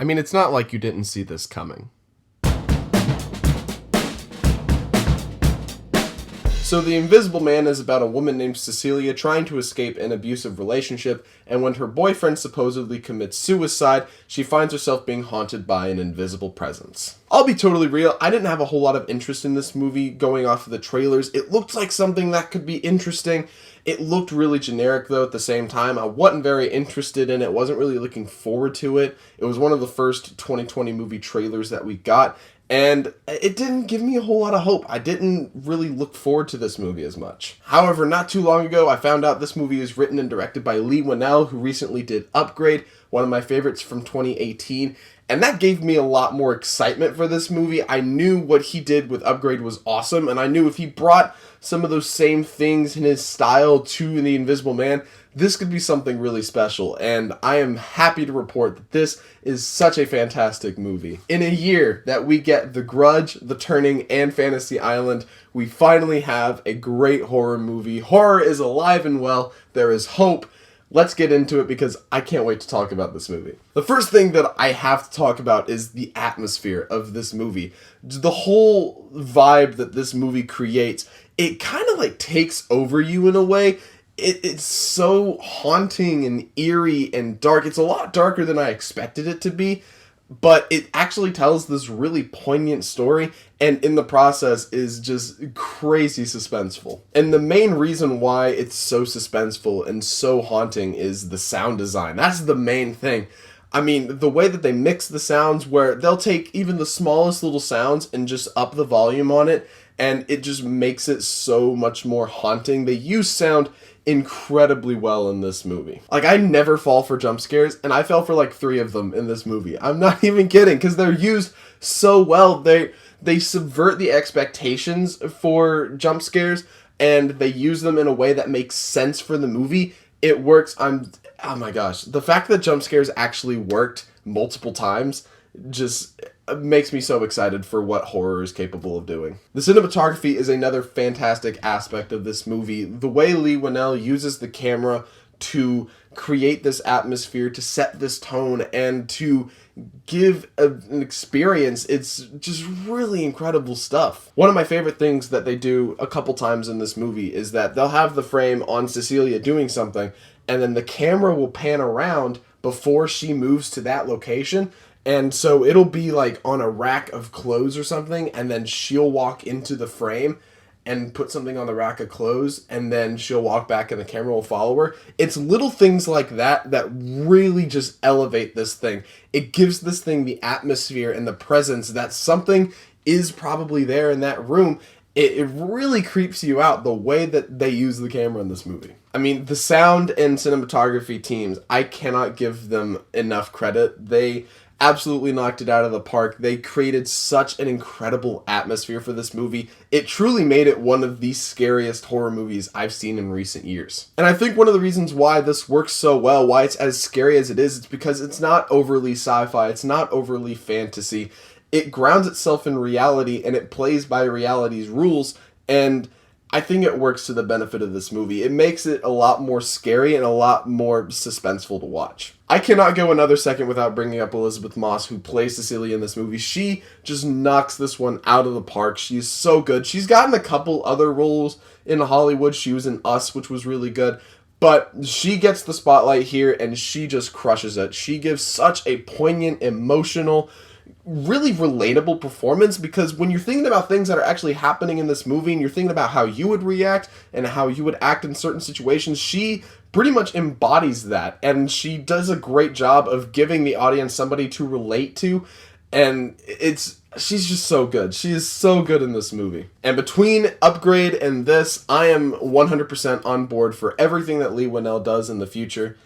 I mean, it's not like you didn't see this coming. So The Invisible Man is about a woman named Cecilia trying to escape an abusive relationship, and when her boyfriend supposedly commits suicide, she finds herself being haunted by an invisible presence. I'll be totally real, I didn't have a whole lot of interest in this movie going off of the trailers. It looked like something that could be interesting. It looked really generic though at the same time. I wasn't very interested in it, wasn't really looking forward to it. It was one of the first 2020 movie trailers that we got, and it didn't give me a whole lot of hope. I didn't really look forward to this movie as much. However, not too long ago, I found out this movie is written and directed by Leigh Whannell, who recently did Upgrade, one of my favorites from 2018. And that gave me a lot more excitement for this movie. I knew what he did with Upgrade was awesome, and I knew if he brought some of those same things in his style to The Invisible Man, this could be something really special, and I am happy to report that this is such a fantastic movie. In a year that we get The Grudge, The Turning, and Fantasy Island, we finally have a great horror movie. Horror is alive and well. There is hope. Let's get into it because I can't wait to talk about this movie. The first thing that I have to talk about is the atmosphere of this movie. The whole vibe that this movie creates, it kind of like takes over you in a way. It's so haunting and eerie and dark. It's a lot darker than I expected it to be, but it actually tells this really poignant story, and in the process is just crazy suspenseful. And the main reason why it's so suspenseful and so haunting is the sound design. That's the main thing. I mean, the way that they mix the sounds, where they'll take even the smallest little sounds and just up the volume on it, and it just makes it so much more haunting. They use sound incredibly well in this movie. Like, I never fall for jump scares, and I fell for like 3 of them in this movie. I'm not even kidding, because they're used so well. They subvert the expectations for jump scares, and they use them in a way that makes sense for the movie. It works. Oh my gosh. The fact that jump scares actually worked multiple times just makes me so excited for what horror is capable of doing. The cinematography is another fantastic aspect of this movie. The way Leigh Whannell uses the camera to create this atmosphere, to set this tone, and to give an experience, it's just really incredible stuff. One of my favorite things that they do a couple times in this movie is that they'll have the frame on Cecilia doing something, and then the camera will pan around before she moves to that location. And so it'll be like on a rack of clothes or something, and then she'll walk into the frame and put something on the rack of clothes, and then she'll walk back and the camera will follow her. It's little things like that that really just elevate this thing. It gives this thing the atmosphere and the presence that something is probably there in that room. It really creeps you out the way that they use the camera in this movie. I mean, the sound and cinematography teams, I cannot give them enough credit. They absolutely knocked it out of the park. They created such an incredible atmosphere for this movie. It truly made it one of the scariest horror movies I've seen in recent years. And I think one of the reasons why this works so well, why it's as scary as it is, it's because it's not overly sci-fi, it's not overly fantasy. It grounds itself in reality, and it plays by reality's rules, and I think it works to the benefit of this movie. It makes it a lot more scary and a lot more suspenseful to watch. I cannot go another second without bringing up Elisabeth Moss, who plays Cecilia in this movie. She just knocks this one out of the park. She's so good. She's gotten a couple other roles in Hollywood. She was in Us, which was really good. But she gets the spotlight here, and she just crushes it. She gives such a poignant, emotional, really relatable performance, because when you're thinking about things that are actually happening in this movie and you're thinking about how you would react and how you would act in certain situations, she pretty much embodies that, and she does a great job of giving the audience somebody to relate to, and she's just so good. She is so good in this movie. And between Upgrade and this, I am 100% on board for everything that Leigh Whannell does in the future.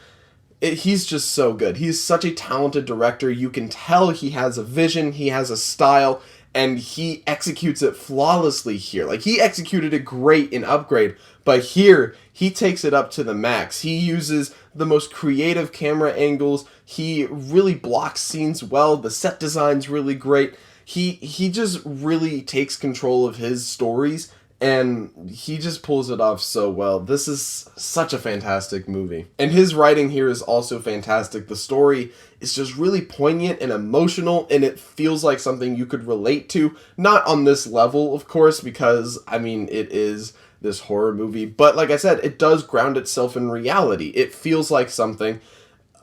He's just so good. He's such a talented director. You can tell he has a vision, he has a style, and he executes it flawlessly here. Like, he executed it great in Upgrade, but here, he takes it up to the max. He uses the most creative camera angles. He really blocks scenes well. The set design's really great. He just really takes control of his stories and he just pulls it off so well. This is such a fantastic movie. And his writing here is also fantastic. The story is just really poignant and emotional, and it feels like something you could relate to. Not on this level, of course, because, I mean, it is this horror movie. But like I said, it does ground itself in reality. It feels like something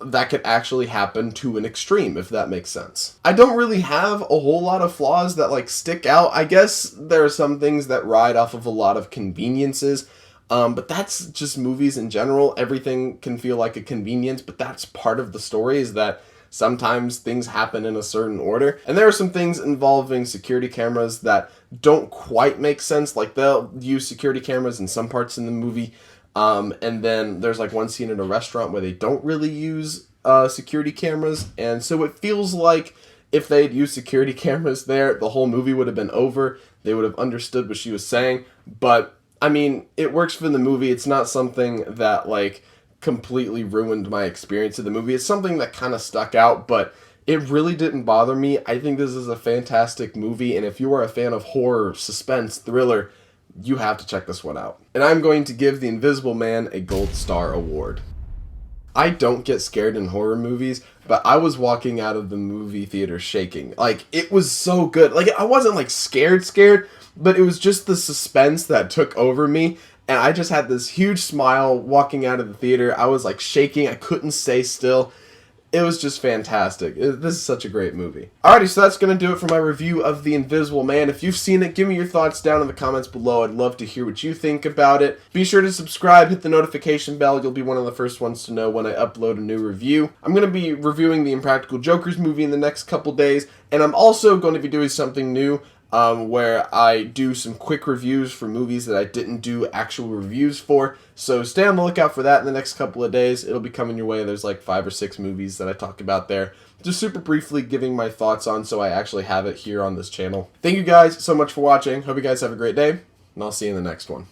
that could actually happen to an extreme, if that makes sense. I don't really have a whole lot of flaws that like stick out. I guess there are some things that ride off of a lot of conveniences, but that's just movies in general. Everything can feel like a convenience, but that's part of the story, is that sometimes things happen in a certain order. And there are some things involving security cameras that don't quite make sense. Like they'll use security cameras in some parts in the movie, and then there's like one scene in a restaurant where they don't really use security cameras, and so it feels like if they'd used security cameras there, the whole movie would have been over. They would have understood what she was saying. But I mean, it works for the movie. It's not something that like completely ruined my experience of the movie. It's something that kind of stuck out, but it really didn't bother me. I think this is a fantastic movie, and if you are a fan of horror, suspense, thriller, you have to check this one out. And I'm going to give The Invisible Man a Gold Star award. I don't get scared in horror movies, but I was walking out of the movie theater shaking. Like, it was so good. Like, I wasn't like scared, but it was just the suspense that took over me. And I just had this huge smile walking out of the theater. I was like shaking. I couldn't stay still. It was just fantastic. This is such a great movie. Alrighty, so that's going to do it for my review of The Invisible Man. If you've seen it, give me your thoughts down in the comments below. I'd love to hear what you think about it. Be sure to subscribe, hit the notification bell. You'll be one of the first ones to know when I upload a new review. I'm going to be reviewing the Impractical Jokers movie in the next couple days, and I'm also going to be doing something new where I do some quick reviews for movies that I didn't do actual reviews for. So stay on the lookout for that in the next couple of days. It'll be coming your way. There's like 5 or 6 movies that I talk about there. Just super briefly giving my thoughts on, so I actually have it here on this channel. Thank you guys so much for watching. Hope you guys have a great day, and I'll see you in the next one.